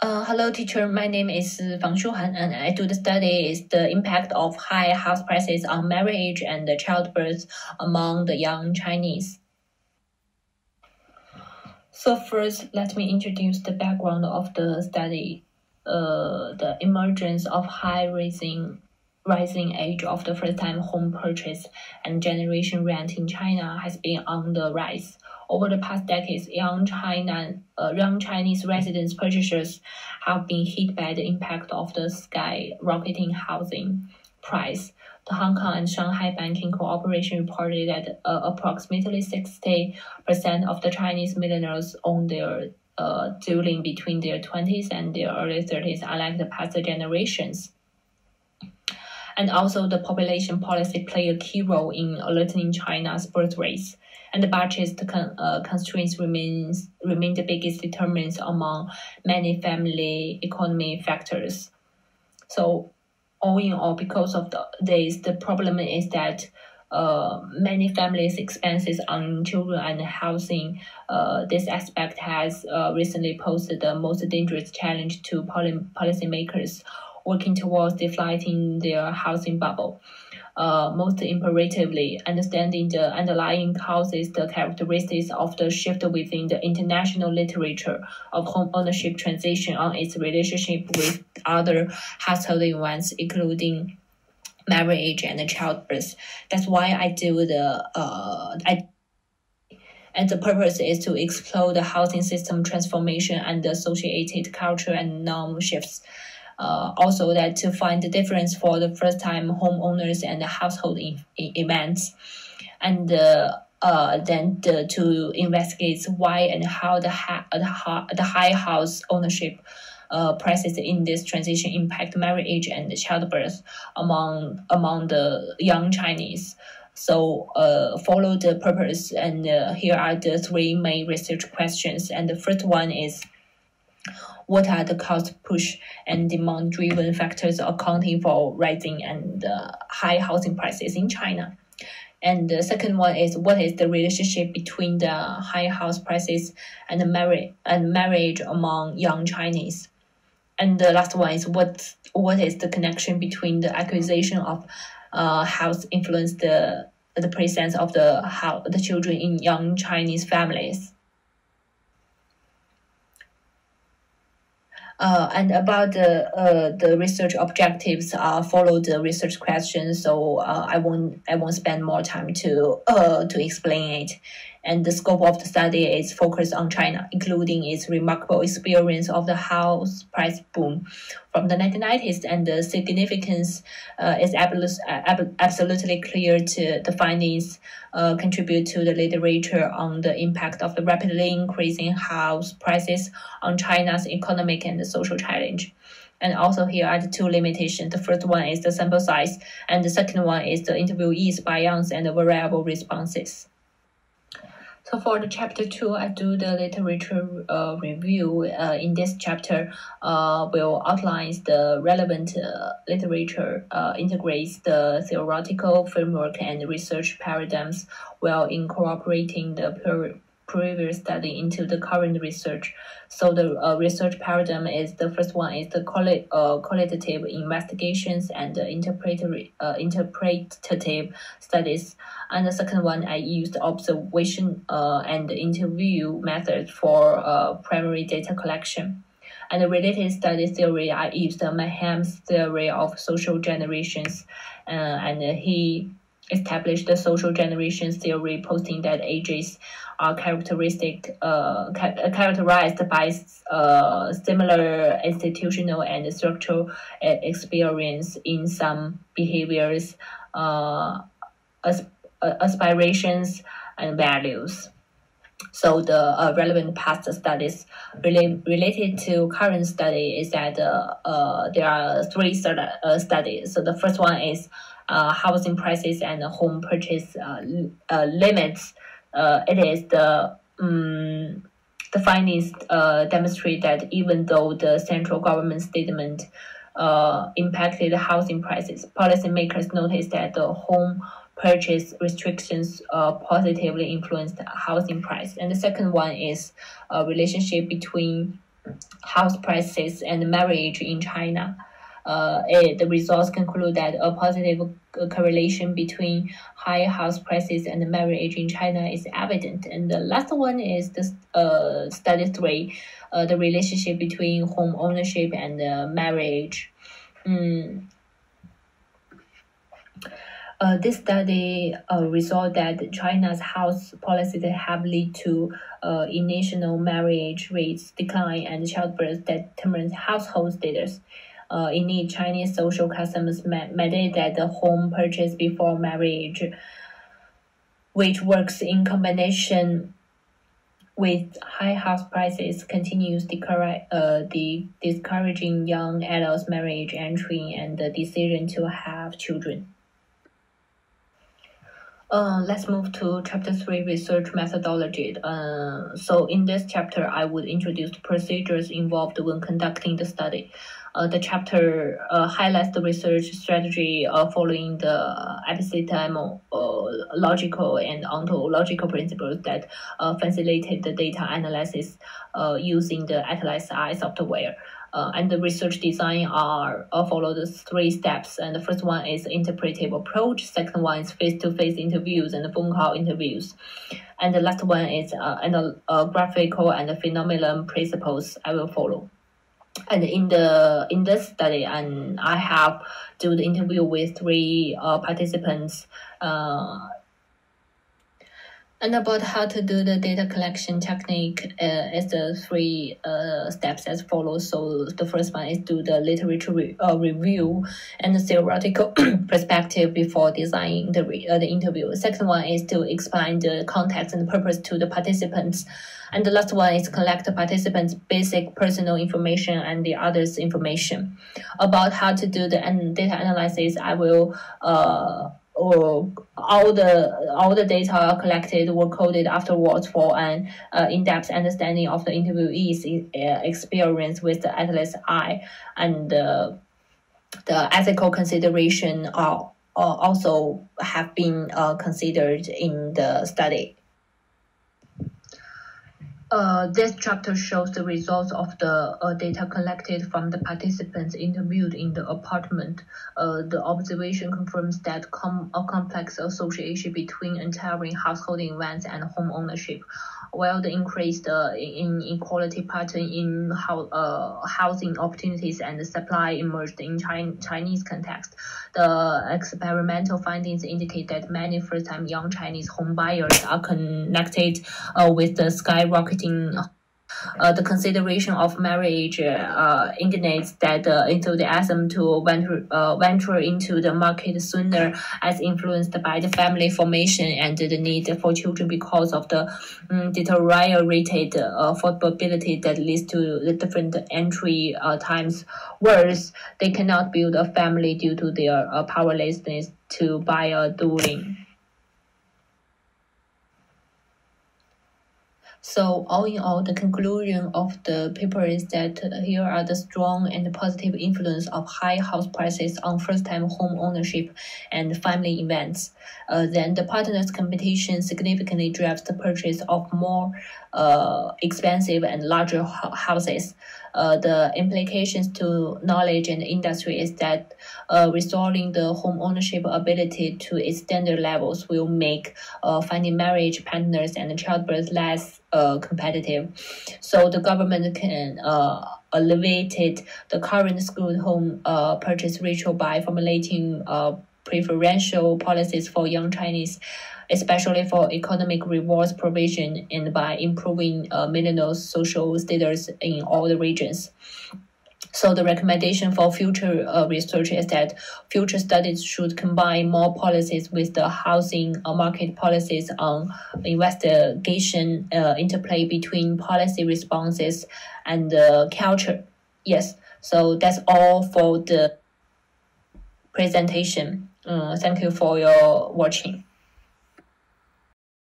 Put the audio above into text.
Hello, teacher. My name is Fang and I do the study is the impact of high house prices on marriage and childbirth among the young Chinese. So first, let me introduce the background of the study. The emergence of high rising age of the first-time home purchase and generation rent in China has been on the rise. Over the past decades, young Chinese residents purchasers have been hit by the impact of the skyrocketing housing price. The Hong Kong and Shanghai Banking Cooperation reported that approximately 60% of the Chinese millennials own their dwelling between their 20s and their early 30s, unlike the past generations. And also, the population policy play a key role in alerting China's birth rates. And the budget constraints remain the biggest determinants among many family economy factors. So, all in all, because of this, the problem is that many families' expenses on children and housing, this aspect has recently posed the most dangerous challenge to policymakers working towards deflating their housing bubble. Most imperatively, understanding the underlying causes, the characteristics of the shift within the international literature of home ownership transition on its relationship with other household events, including marriage and childbirth. That's why I do and the purpose is to explore the housing system transformation and the associated culture and norm shifts. Also, that to find the difference for the first-time homeowners and the household events, and then to investigate why and how the high house ownership prices in this transition impact marriage and childbirth among the young Chinese. So follow the purpose, and here are the three main research questions. And the first one is, what are the cost push and demand driven factors accounting for rising and high housing prices in China? And the second one is, what is the relationship between the high house prices and the marriage among young Chinese? And the last one is, what is the connection between the acquisition of house influence the presence of the children in young Chinese families? And about the research objectives, follow the research questions. So I won't spend more time to explain it. And the scope of the study is focused on China, including its remarkable experience of the house price boom from the 1990s, and the significance is absolutely clear. To the findings contribute to the literature on the impact of the rapidly increasing house prices on China's economic and social challenge. And also here are the two limitations. The first one is the sample size, and the second one is the interviewees' bias and the variable responses. So for the chapter 2, I do the literature review. In this chapter, will outlines the relevant literature, integrates the theoretical framework and research paradigms while incorporating the previous study into the current research. So the research paradigm is, the first one is the qualitative investigations and the interpretative studies. And the second one, I used observation and interview methods for primary data collection. And the related study theory, I used Maham's theory of social generations, and he established the social generations theory, posting that ages are characterized by similar institutional and structural experience in some behaviors, aspirations, and values. So the relevant past studies related to current study is that there are three studies. So the first one is housing prices and home purchase limits. It is the findings demonstrate that even though the central government statement impacted housing prices, policymakers noticed that the home purchase restrictions positively influenced housing price. And the second one is a relationship between house prices and marriage in China. The results conclude that a positive correlation between high house prices and marriage in China is evident. And the last one is the study three, the relationship between home ownership and marriage. Mm, this study result that China's house policies have led to initial marriage rates decline and childbirth that determines household status. Indeed, Chinese social customs mandate that the home purchase before marriage, which works in combination with high house prices, continues discouraging young adults' marriage entry and the decision to have children. Let's move to chapter 3, research methodology. So in this chapter, I would introduce the procedures involved when conducting the study. The chapter highlights the research strategy following the epistemological and ontological principles that facilitate the data analysis using the Atlas Eye software. And the research design are follow the 3 steps. And the first one is interpretive approach. Second one is face-to-face interviews and phone call interviews. And the last one is graphical and phenomenon principles I will follow. And in this study, and I have do the interview with 3 participants. And about how to do the data collection technique is the 3 steps as follows. So the first one is do the literature review and the theoretical perspective before designing the interview. The second one is to explain the context and purpose to the participants. And the last one is collect the participants' basic personal information and the others' information. About how to do the data analysis, I will or all the data collected were coded afterwards for an in-depth understanding of the interviewee's experience with the Atlas Eye, and the ethical consideration are also have been considered in the study. This chapter shows the results of the data collected from the participants interviewed in the apartment. The observation confirms that a complex association between entering household events and home ownership. While the increased inequality pattern in housing opportunities and supply emerged in Chinese context, the experimental findings indicate that many first-time young Chinese home buyers are connected with the skyrocketing. The consideration of marriage indicates that the enthusiasm to venture into the market sooner is influenced by the family formation and the need for children because of the deteriorated affordability that leads to the different entry times. Worse, they cannot build a family due to their powerlessness to buy a dwelling. So all in all, the conclusion of the paper is that here are the strong and positive influence of high house prices on first-time home ownership and family events. Then the partners' competition significantly drives the purchase of more expensive and larger houses. The implications to knowledge and industry is that restoring the home ownership ability to its standard levels will make finding marriage partners and childbirth less competitive. So the government can alleviate the current skewed home purchase ratio by formulating preferential policies for young Chinese, especially for economic rewards provision, and by improving millennials' social status in all the regions. So the recommendation for future research is that future studies should combine more policies with the housing market policies on investigation interplay between policy responses and culture. Yes, so that's all for the presentation. Thank you for your watching.